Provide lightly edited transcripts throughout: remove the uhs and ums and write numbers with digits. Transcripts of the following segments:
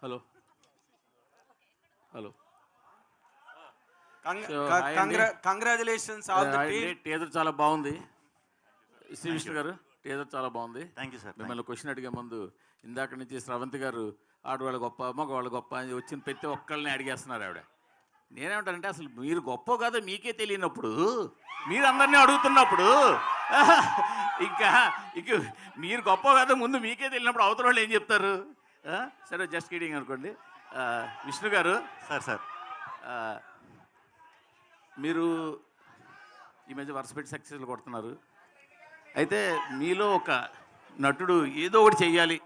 Hello hello congratulations. Teaser చాలా బాగుంది శ్రీ విష్ణు గారు, టీజర్ చాలా బాగుంది. Thank you sir. మిమ్మల్ని క్వశ్చన్ అడిగే ముందు ఇందాక నుంచి స్రవంతి గారు ఆడవాళ్ళు గొప్ప మగవాళ్ళు గొప్ప అని వచ్చిన ప్రతి ఒక్కళ్ళని అడిగేస్తున్నారు ఆవిడ. నేనేమంటానంటే అసలు మీరు గొప్ప కాదో మీకే తెలియనప్పుడు మీరు అందరినీ అడుగుతున్నప్పుడు ఇంకా మీరు గొప్ప కాదో ముందు మీకే తెలియనప్పుడు అవతల వాళ్ళు ఏం చెప్తారు? సరే జస్ట్ కిడింగ్ అనుకోండి. విష్ణు గారు సార్ మీరు ఈ మధ్య వరుస పెట్టి సక్సెస్లు కొడుతున్నారు. అయితే మీలో ఒక నటుడు ఏదో ఒకటి చెయ్యాలి,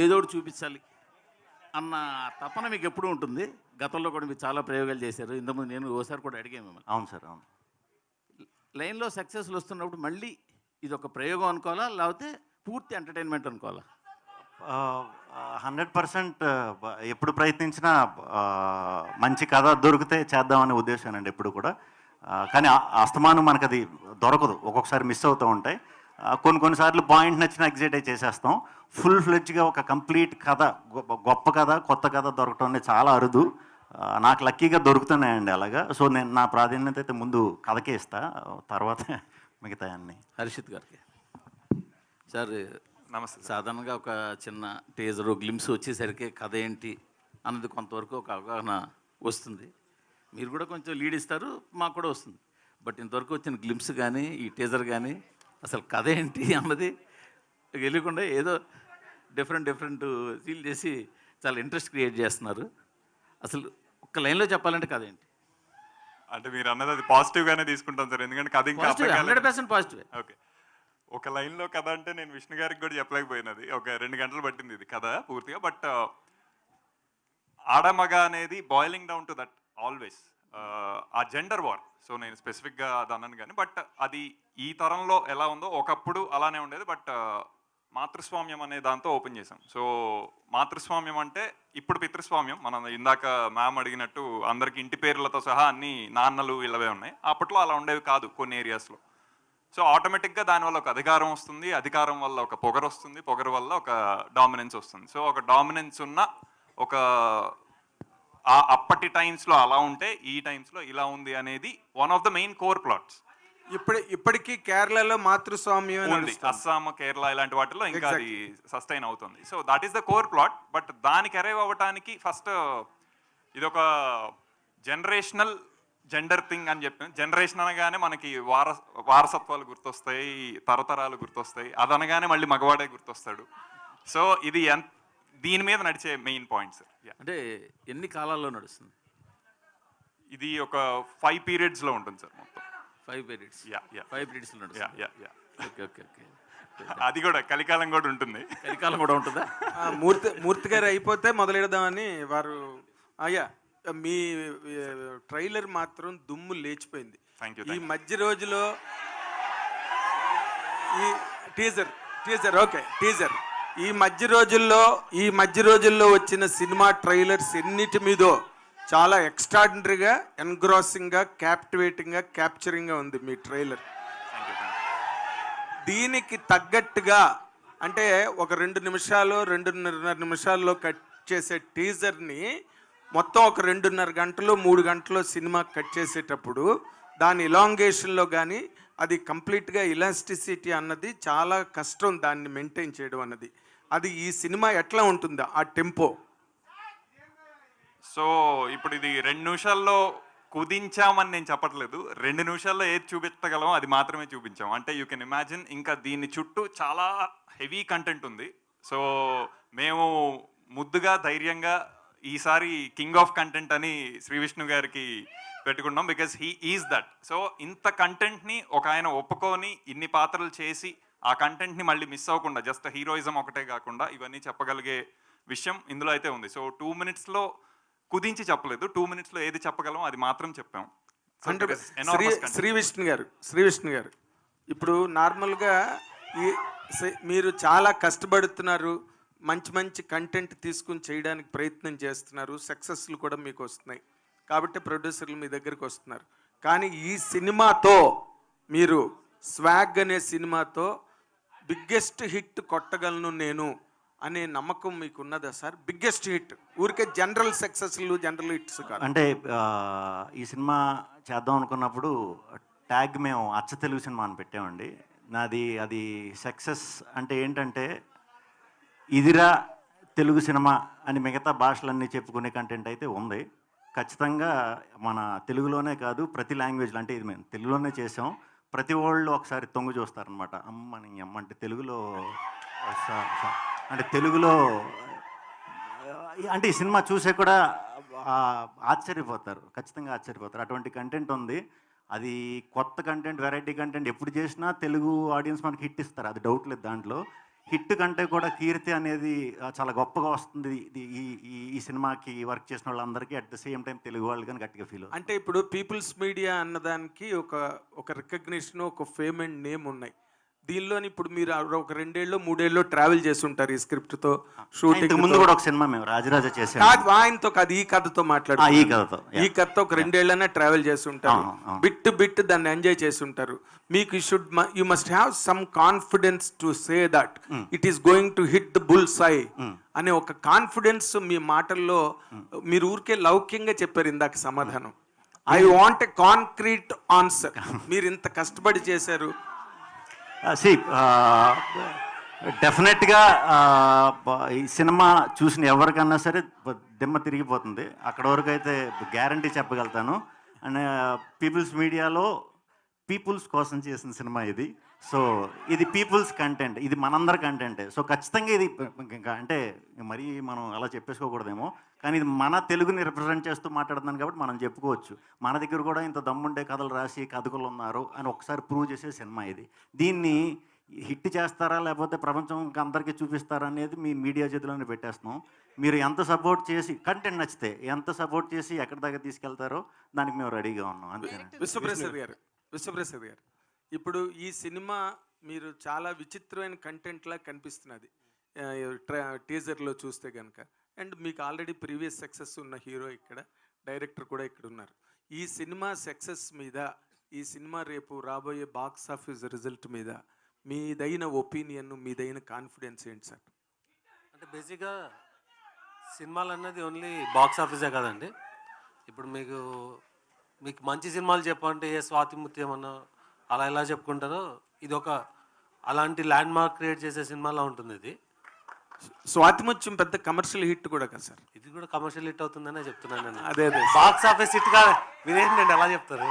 ఏదో ఒకటి చూపించాలి అన్న తపన మీకు ఎప్పుడు ఉంటుంది? గతంలో కూడా మీరు చాలా ప్రయోగాలు చేశారు. ఇంతకుముందు నేను ఓసారి కూడా అడిగాను మిమ్మల్ని. అవును సార్, అవును. లైన్లో సక్సెస్లు వస్తున్నప్పుడు మళ్ళీ ఇది ఒక ప్రయోగం అనుకోవాలా, లేకపోతే పూర్తి ఎంటర్టైన్మెంట్ అనుకోవాలా? 100% ఎప్పుడు ప్రయత్నించినా మంచి కథ దొరికితే చేద్దామనే ఉద్దేశం అండి ఎప్పుడు కూడా. కానీ అస్తమానం మనకు అది దొరకదు, ఒక్కొక్కసారి మిస్ అవుతూ ఉంటాయి. కొన్నిసార్లు పాయింట్ నచ్చిన ఎగ్జైట్ అయి చేసేస్తాం. ఫుల్ ఫ్లెడ్జ్గా ఒక కంప్లీట్ కథ, గొప్ప కథ, కొత్త కథ దొరకటం అనేది చాలా అరుదు. నాకు లక్కీగా దొరుకుతున్నాయండి అలాగా. సో నేను నా ప్రాధాన్యత అయితే ముందు కథకే ఇస్తా, తర్వాత మిగతా అన్నీ. హర్షిత్ గారికి సార్ నమస్తే. సాధారణంగా ఒక చిన్న టీజరు గ్లిమ్స్ వచ్చేసరికి కథ ఏంటి అన్నది కొంతవరకు ఒక అవగాహన వస్తుంది. మీరు కూడా కొంచెం లీడ్ ఇస్తారు, మాకు కూడా వస్తుంది. బట్ ఇంతవరకు వచ్చిన గ్లిమ్స్ కానీ ఈ టీజర్ కానీ అసలు కథ ఏంటి అన్నది తెలియకుండా ఏదో డిఫరెంట్ ఫీల్ చేసి చాలా ఇంట్రెస్ట్ క్రియేట్ చేస్తున్నారు. అసలు ఒక్క లైన్లో చెప్పాలంటే కథ ఏంటి? అంటే మీరు అన్నది అది పాజిటివ్గానే తీసుకుంటాం సార్, ఎందుకంటే కథ ఇంకా 100% పాజిటివ్. ఓకే, ఒక లైన్లో కథ అంటే నేను విష్ణు గారికి కూడా చెప్పలేకపోయినది. ఒక 2 గంటలు పట్టింది ఇది కథ పూర్తిగా. బట్ ఆడమగ అనేది boiling down to that always ఆ జెండర్ వార్. సో నేను స్పెసిఫిక్గా అది అన్నాను కానీ, బట్ అది ఈ తరంలో ఎలా ఉందో ఒకప్పుడు అలానే ఉండేది. బట్ మాతృస్వామ్యం అనే దాంతో ఓపెన్ చేసాం. సో మాతృస్వామ్యం అంటే ఇప్పుడు పితృస్వామ్యం. మనం ఇందాక మ్యామ్ అడిగినట్టు అందరికి ఇంటి పేర్లతో సహా అన్ని నాన్నలు ఇళ్ళవే ఉన్నాయి. అప్పట్లో అలా ఉండేవి కాదు కొన్ని ఏరియాస్లో. సో ఆటోమేటిక్గా దానివల్ల ఒక అధికారం వస్తుంది, అధికారం వల్ల ఒక పొగరు వస్తుంది, పొగరు వల్ల ఒక డామినెన్స్ వస్తుంది. సో ఒక డామినెన్స్ ఉన్న ఒక అప్పటి టైమ్స్లో అలా ఉంటే ఈ టైమ్స్లో ఇలా ఉంది అనేది one of the main core plots. ఇప్పటికీ కేరళలో మాతృస్వామ్యం ఉంది, అస్సాం, కేరళ ఇలాంటి వాటిలో ఇంకా అది సస్టైన్ అవుతుంది. So that is the core plot. But దానికి అరైవ్ అవ్వటానికి ఫస్ట్ ఇదొక జనరేషనల్ జెండర్ థింగ్ అని చెప్పి, జనరేషన్ అనగానే మనకి వారసత్వాలు గుర్తొస్తాయి, తరతరాలు గుర్తొస్తాయి. అది అనగానే మళ్ళీ మగవాడే గుర్తొస్తాడు. సో ఇది దీని మీద నడిచే మెయిన్ పాయింట్స్. అంటే ఎన్ని కాలాల్లో నడుస్తుంది ఇది? ఒక 5 పీరియడ్స్లో ఉంటుంది సార్ మొత్తం. 5 పీరియడ్స్? 5 పీరియడ్స్లో నడుస్తుంది. ఓకే. అది కూడా కలికాలం కూడా ఉంటుంది. కలికాలం కూడా ఉంటుందా? మూర్తి గారు అయిపోతే మొదలెడదామని వారు. అయ్యా, మీ ట్రైలర్ మాత్రం దుమ్ము లేచిపోయింది. ఈ మధ్య రోజులో ఈ టీజర్ ఓకే టీజర్ ఈ మధ్య రోజుల్లో వచ్చిన సినిమా ట్రైలర్స్ ఎన్నిటి మీదో చాలా ఎక్స్ట్రాడినరీగా, ఎన్గ్రాసింగ్గా, క్యాప్టివేటింగ్గా, క్యాప్చరింగ్గా ఉంది మీ ట్రైలర్. దీనికి తగ్గట్టుగా అంటే ఒక 2-2.5 నిమిషాల్లో కట్ చేసే టీజర్ని మొత్తం ఒక 2.5 గంటలు 3 గంటలు సినిమా కట్ చేసేటప్పుడు దాని ఇలాంగేషన్లో కానీ అది కంప్లీట్గా ఇలాస్టిసిటీ అన్నది చాలా కష్టం, దాన్ని మెయింటైన్ చేయడం అన్నది. అది ఈ సినిమా ఎట్లా ఉంటుందో ఆ టెంపో? సో ఇప్పుడు ఇది 2 నిమిషాల్లో కుదించామని నేను చెప్పట్లేదు. 2 నిమిషాల్లో ఏది చూపించగలం అది మాత్రమే చూపించాం. అంటే యూ కెన్ ఇమాజిన్ ఇంకా దీని చుట్టూ చాలా హెవీ కంటెంట్ ఉంది. సో మేము ముద్దుగా ధైర్యంగా ఈసారి కింగ్ ఆఫ్ కంటెంట్ అని శ్రీ విష్ణు గారికి పెట్టుకున్నాం. Because he is that. So ఇంత కంటెంట్ని ఒక ఆయన ఒప్పుకొని ఇన్ని పాత్రలు చేసి ఆ కంటెంట్ని మళ్ళీ మిస్ అవ్వకుండా జస్ట్ హీరోయిజం ఒకటే కాకుండా ఇవన్నీ చెప్పగలిగే విషయం ఇందులో అయితే ఉంది. సో 2 మినిట్స్లో కుదించి చెప్పలేదు. 2 మినిట్స్లో ఏది చెప్పగలం అది మాత్రం చెప్పాం. శ్రీ విష్ణు గారు ఇప్పుడు నార్మల్గా మీరు చాలా కష్టపడుతున్నారు, మంచి మంచి కంటెంట్ తీసుకుని చేయడానికి ప్రయత్నం చేస్తున్నారు, సక్సెస్లు కూడా మీకు వస్తున్నాయి కాబట్టి ప్రొడ్యూసర్లు మీ దగ్గరికి వస్తున్నారు. కానీ ఈ సినిమాతో మీరు స్వాగ్ అనే సినిమాతో బిగ్గెస్ట్ హిట్ కొట్టగలను నేను అనే నమ్మకం మీకు ఉన్నదా సార్? బిగ్గెస్ట్ హిట్, ఊరికే జనరల్ సక్సెస్లు జనరల్ హిట్స్ కాదు. అంటే ఈ సినిమా చేద్దాం అనుకున్నప్పుడు ట్యాగ్ మేము అచ్చ తెలుగు సినిమా అని పెట్టామండి. అది సక్సెస్ అంటే ఏంటంటే ఇదిరా తెలుగు సినిమా అని మిగతా భాషలన్నీ చెప్పుకునే కంటెంట్ అయితే ఉంది. ఖచ్చితంగా మన తెలుగులోనే కాదు ప్రతి లాంగ్వేజ్లో, అంటే ఇది మేము తెలుగులోనే చేసాం, ప్రతి వాళ్ళు ఒకసారి తొంగు చూస్తారనమాట. అమ్మని అమ్మ అంటే తెలుగులో అంటే ఈ సినిమా చూసే కూడా ఆశ్చర్యపోతారు, ఖచ్చితంగా ఆశ్చర్యపోతారు. అటువంటి కంటెంట్ ఉంది. అది కొత్త కంటెంట్, వెరైటీ కంటెంట్ ఎప్పుడు చేసినా తెలుగు ఆడియన్స్ మనకి హిట్ ఇస్తారు, అది డౌట్ లేదు. దాంట్లో హిట్ కంటే కూడా కీర్తి అనేది చాలా గొప్పగా వస్తుంది ఈ సినిమాకి వర్క్ చేసిన వాళ్ళందరికీ. At the same time Telugu వాళ్ళు కానీ గట్టిగా ఫీల్. అంటే ఇప్పుడు పీపుల్స్ మీడియా అన్నదానికి ఒక రికగ్నిషన్, ఒక ఫేమ్ అండ్ నేమ్ ఉన్నాయి. దీనిలోని ఇప్పుడు మీరు ఒక 2 ఏళ్ళు 3 ఏళ్ళు ట్రావెల్ చేసి ఉంటారు ఈ స్క్రిప్ట్ తో. షూటింగ్ ముందు కూడా ఒక సినిమా మేము రాజరాజా చేసాం. ఆయనతో కాదు, ఈ కథతో మాట్లాడు. ఈ కథతో ఒక 2 ఏళ్ళనే ట్రావెల్ చేసి ఉంటారు, బిట్ దాన్ని ఎంజాయ్ చేసి ఉంటారు. మీకు you must have some confidence to say that it is going to hit the bull's eye అనే ఒక కాన్ఫిడెన్స్ మీ మాటల్లో. మీరు ఊరికే లౌక్యంగా చెప్పారు ఇందాక సమాధానం. I want a concrete answer. మీరు ఇంత కష్టపడి చేశారు. డెఫినెట్గా ఈ సినిమా చూసిన ఎవరికన్నా సరే దిమ్మ తిరిగిపోతుంది. అక్కడ వరకు అయితే గ్యారంటీ చెప్పగలుగుతాను. అండ్ పీపుల్స్ మీడియాలో పీపుల్స్ కోసం చేసిన సినిమా ఇది. సో ఇది పీపుల్స్ కంటెంట్, ఇది మనందరి కంటెంటే. సో ఖచ్చితంగా ఇది ఇంకా అంటే మరీ మనం అలా చెప్పేసుకోకూడదేమో, కానీ ఇది మన తెలుగుని రిప్రజెంట్ చేస్తూ మాట్లాడుతున్నాను కాబట్టి మనం చెప్పుకోవచ్చు. మన దగ్గర కూడా ఇంత దమ్ముండే కథలు రాసి కథకులు ఉన్నారు అని ఒకసారి ప్రూవ్ చేసే సినిమా ఇది. దీన్ని హిట్ చేస్తారా లేకపోతే ప్రపంచం అందరికీ చూపిస్తారా అనేది మీ మీడియా చేతిలోనే పెట్టేస్తున్నాం. మీరు ఎంత సపోర్ట్ చేసి, కంటెంట్ నచ్చితే ఎంత సపోర్ట్ చేసి ఎక్కడి దాకా తీసుకెళ్తారో దానికి మేము రెడీగా ఉన్నాం. అంతే. విశ్వప్రసాద్ గారు, ఇప్పుడు ఈ సినిమా మీరు చాలా విచిత్రమైన కంటెంట్లా కనిపిస్తున్నది టీజర్లో చూస్తే కనుక. అండ్ మీకు ఆల్రెడీ ప్రీవియస్ సక్సెస్ ఉన్న హీరో ఇక్కడ, డైరెక్టర్ కూడా ఇక్కడ ఉన్నారు. ఈ సినిమా సక్సెస్ మీద, ఈ సినిమా రేపు రాబోయే బాక్స్ ఆఫీస్ రిజల్ట్ మీద మీదైన ఒపీనియన్, మీదైన కాన్ఫిడెన్స్ ఏంటి సార్? అంటే బేసిక్గా సినిమాలు అన్నది ఓన్లీ బాక్స్ ఆఫీసే కాదండి. ఇప్పుడు మీకు మంచి సినిమాలు చెప్పంటే ఏ స్వాతి ముత్యం అన్న అలా ఎలా చెప్పుకుంటారో, ఇది ఒక అలాంటి ల్యాండ్ మార్క్ క్రియేట్ చేసే సినిమాలా ఉంటుంది. ఇది స్వాతిముత్యం పెద్ద కమర్షియల్ హిట్ కూడా కదా సార్? ఇది కూడా కమర్షియల్ హిట్ అవుతుందనే చెప్తున్నాను నేను. అదే బాక్స్ ఆఫీస్ హిట్ కాదు, మీరేంటండి అలా చెప్తారు?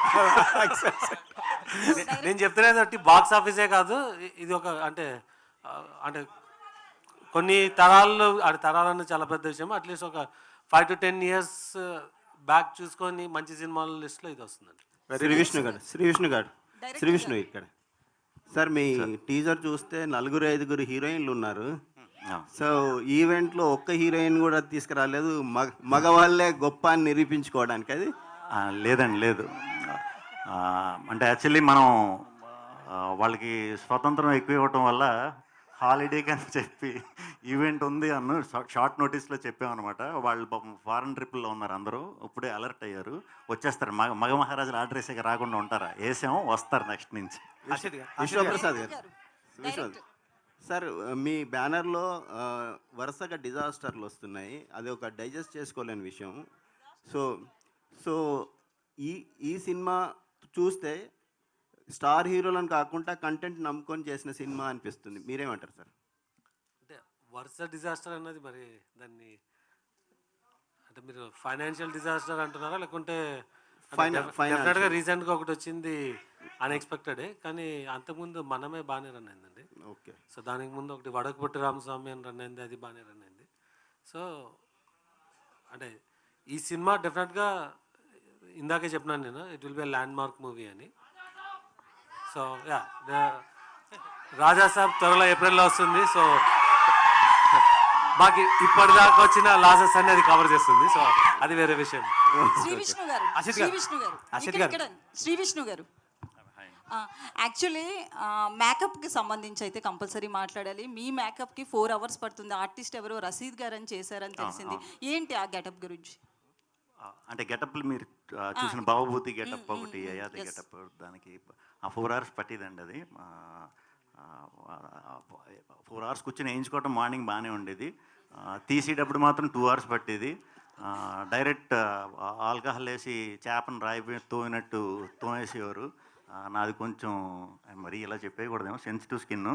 నేను చెప్తున్నది బాక్స్ ఆఫీసే కాదు, ఇది ఒక అంటే కొన్ని తరాలన్న చాలా పెద్ద విషయం. అట్లీస్ట్ ఒక 5 to 10 years బ్యాక్ చూసుకొని మంచి సినిమాల లిస్ట్లో ఇది వస్తుందండి. శ్రీ విష్ణు ఇక్కడ సార్, మీ టీజర్ చూస్తే 4-5 హీరోయిన్లు ఉన్నారు. సో ఈవెంట్లో ఒక్క హీరోయిన్ కూడా తీసుకురాలేదు, మగవాళ్ళే గొప్ప అని నిరూపించుకోవడానికి. అది లేదండి, లేదు. అంటే యాక్చువల్లీ మనం వాళ్ళకి స్వతంత్రం ఎక్కువ ఇవ్వటం వల్ల హాలిడేకి అని చెప్పి ఈవెంట్ ఉంది అన్న షార్ట్ నోటీస్లో చెప్పామన్నమాట. వాళ్ళు పాపం ఫారెన్ ట్రిప్లో ఉన్నారు, అందరూ ఇప్పుడే అలర్ట్ అయ్యారు, వచ్చేస్తారు. మగ మహారాజులు ఆర్డర్ వేసాక రాకుండా ఉంటారా? వేసాము, వస్తారు నెక్స్ట్ నుంచి. విశ్వప్రసాద్ గారు సార్, మీ బ్యానర్లో వరుసగా డిజాస్టర్లు వస్తున్నాయి, అది ఒక డైజెస్ట్ చేసుకోలేని విషయం. సో ఈ సినిమా చూస్తే స్టార్ హీరోలను కాకుండా కంటెంట్ నమ్ముకొని చేసిన సినిమా అనిపిస్తుంది. మీరేమంటారు సార్? అంటే వరుస డిజాస్టర్ అన్నది మరి దాన్ని అంటే మీరు ఫైనాన్షియల్ డిజాస్టర్ అంటున్నారా, లేకుంటే డెఫినెట్గా రీసెంట్గా ఒకటి వచ్చింది అన్ఎక్స్పెక్టెడ్, కానీ అంతకుముందు మనమే బాగానే రన్ అయిందండి. ఓకే. సో దానికి ముందు ఒకటి వడకపుట్టి రామస్వామి అని రన్ అయింది, అది బాగానే రన్ అయింది. సో అంటే ఈ సినిమా డెఫినెట్గా ఇందాకే చెప్పినాను నేను, it will be land mark movie అని. సో యా, రాజా సాబ్ త్వరలో ఏప్రిల్లో వస్తుంది. సో మాకు ఇప్పటిదాకా వచ్చిన లాసెస్ అనేది కవర్ చేస్తుంది. సో అది వేరే విషయం. శ్రీ విష్ణు గారు యాక్చువల్లీ మేకప్కి సంబంధించి అయితే కంపల్సరీ మాట్లాడాలి. మీ మేకప్కి 4 hours పడుతుంది. ఆర్టిస్ట్ ఎవరో రసీద్ గారు అని చేశారని తెలిసింది. ఏంటి ఆ గెటప్ గురించి? అంటే గెటప్లు మీరు చూసిన భవభూతి గెటప్ ఒకటి, అయాది గెటప్, దానికి ఆ 4 hours పట్టిదండి. అది 4 hours కూర్చొని వేయించుకోవటం మార్నింగ్ బాగానే ఉండేది. తీసేటప్పుడు మాత్రం 2 hours పట్టేది. డైరెక్ట్ ఆల్కహాల్ వేసి చేపను రాయిపోయి తోయినట్టు తోమేసేవారు. నాది కొంచెం మరీ ఇలా చెప్పేయకూడదేమో, సెన్సిటివ్ స్కిన్.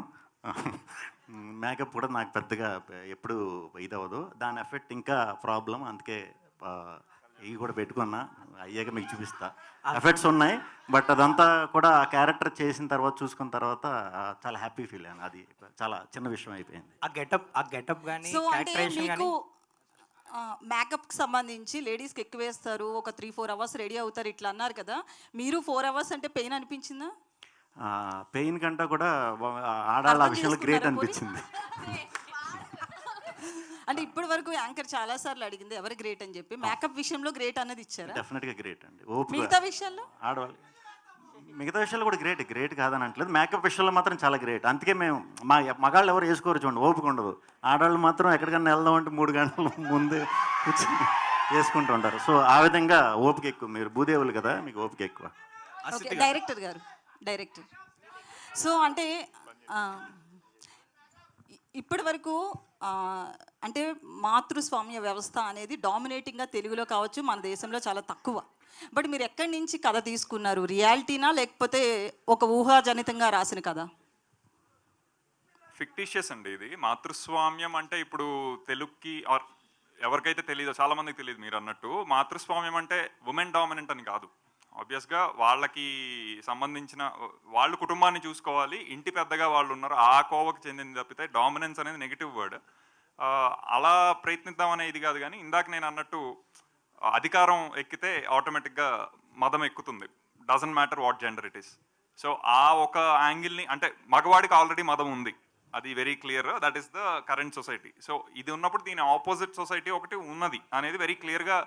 మేకప్ కూడా నాకు పెద్దగా ఎప్పుడు ఇదవ్వదు. దాని ఎఫెక్ట్ ఇంకా ప్రాబ్లం. అందుకే ఇవి కూడా పెట్టుకున్నా, అయ్యాక మీకు చూపిస్తా. ఎఫెక్ట్స్ ఉన్నాయి, బట్ అదంతా కూడా ఆ క్యారెక్టర్ చేసిన తర్వాత చూసుకున్న తర్వాత చాలా హ్యాపీ ఫీల్ అయ్యాను. అది చాలా చిన్న విషయం అయిపోయింది. ఆ గెటప్ కానీ సో అంటే మీకు మేకప్కి సంబంధించి లేడీస్కి ఎక్కువ వేస్తారు, ఒక 3-4 hours రెడీ అవుతారు ఇట్లా అన్నారు కదా, మీరు 4 hours అంటే పెయిన్ అనిపించిందా? పెయిన్ కంటే కూడా ఆడాళ్ళ విషయంలో గ్రేట్ అనిపించింది. అంటే ఇప్పటి వరకు యాంకర్ చాలా సార్లు అడిగింది ఎవరు గ్రేట్ అని చెప్పి, మేకప్ విషయంలో గ్రేట్ అన్నది ఇచ్చారా? డెఫినెట్గా గ్రేట్ అండి. మిగతా విషయాల్లో ఆడవాళ్ళు మిగతా విషయాలు కూడా గ్రేట్ కాదని అంటలేదు. మేకప్ విషయంలో మాత్రం చాలా గ్రేట్. అందుకే మేము మగాళ్ళు ఎవరు వేసుకోరు చూడండి, ఓపిక ఉండదు. ఆడవాళ్ళు మాత్రం ఎక్కడికన్నా వెళ్దాం అంటే 3 గంటల ముందే కూర్చొని వేసుకుంటూ ఉంటారు. సో ఆ విధంగా ఓపిక ఎక్కువ. మీరు భూదేవులు కదా, మీకు ఓపిక ఎక్కువ. డైరెక్టర్ గారు సో అంటే ఇప్పటి వరకు అంటే మాతృస్వామ్య వ్యవస్థ అనేది డామినేటింగ్గా తెలుగులో కావచ్చు, మన దేశంలో చాలా తక్కువ. బట్ మీరు ఎక్కడి నుంచి కథ తీసుకున్నారు? రియాలిటీనా లేకపోతే ఒక ఊహాజనితంగా రాసిన కథ? ఫిక్టిషియస్ అండి ఇది. మాతృస్వామ్యం అంటే ఇప్పుడు తెలుగుకి ఆర్ ఎవరికైతే తెలియదో, చాలా మందికి తెలియదు మీరు అన్నట్టు. మాతృస్వామ్యం అంటే ఉమెన్ డామినెంట్ అని కాదు. ఆబ్వియస్గా వాళ్ళకి సంబంధించిన వాళ్ళు కుటుంబాన్ని చూసుకోవాలి, ఇంటి పెద్దగా వాళ్ళు ఉన్నారు, ఆ కోవకు చెందింది తప్పితే డామినెన్స్ అనేది నెగిటివ్ వర్డ్. అలా ప్రయత్నిద్దాం అనే ఇది కాదు. కానీ ఇందాక నేను అన్నట్టు అధికారం ఎక్కితే ఆటోమేటిక్గా మదం ఎక్కుతుంది. Doesn't matter what gender it is. So ఆ ఒక యాంగిల్ని, అంటే మగవాడికి ఆల్రెడీ మదం ఉంది, అది very clear. That is the current society. So ఇది ఉన్నప్పుడు దీని ఆపోజిట్ సొసైటీ ఒకటి ఉన్నది అనేది వెరీ క్లియర్గా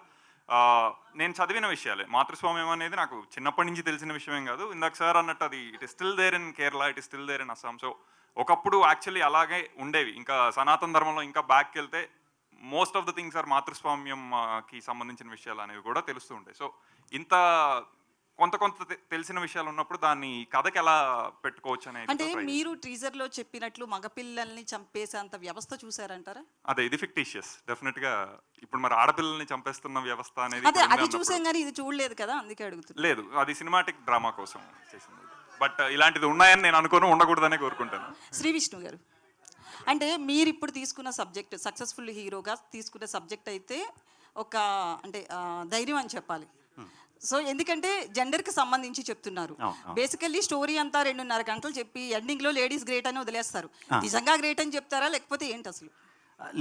నేను చదివిన విషయాలే. మాతృస్వామ్యం అనేది నాకు చిన్నప్పటి నుంచి తెలిసిన విషయమేం కాదు. ఇందాక సార్ అన్నట్టు అది it is still there in Kerala, it is still there in Assam. So ఒకప్పుడు యాక్చువల్లీ అలాగే ఉండేవి. ఇంకా సనాతన ధర్మంలో ఇంకా బ్యాక్కి వెళ్తే most of the things are మాతృస్వామ్యంకి సంబంధించిన విషయాలు అనేవి కూడా తెలుస్తూ ఉంటాయి. సో ఇంత కొంత తెలిసిన విషయాలు ఉన్నప్పుడు దాన్ని కథకి ఎలా పెట్టుకోవచ్చు అనేది. అంటే మీరు టీజర్ లో చెప్పినట్లు మగపిల్లల్ని చంపేసేంత వ్యవస్థ చూసారంటారా? అదే, ఇది ఫిక్టిషియస్ డెఫినెట్ గా. ఇప్పుడు మరి ఆడపిల్లల్ని చంపేస్తున్న వ్యవస్థ అనేది అది చూసాం కానీ ఇది చూడలేదు కదా, అందుకే అడుగుతున్నా. లేదు, అది సినిమాటిక్ డ్రామా కోసం చేసింది. బట్ ఇలాంటిది ఉన్నాయని నేను అనుకోను, ఉండకూడదనే కోరుకుంటాను. శ్రీ విష్ణు గారు, అంటే మీరు ఇప్పుడు తీసుకున్న సబ్జెక్ట్, సక్సెస్ఫుల్ హీరోగా తీసుకున్న సబ్జెక్ట్ అయితే ఒక అంటే ధైర్యం అని చెప్పాలి. సో ఎందుకంటే జెండర్కి సంబంధించి చెప్తున్నారు. బేసికల్లీ స్టోరీ అంతా 2.5 గంటలు చెప్పి ఎండింగ్లో లేడీస్ గ్రేట్ అని వదిలేస్తారు. నిజంగా గ్రేట్ అని చెప్తారా లేకపోతే ఏంటి అసలు?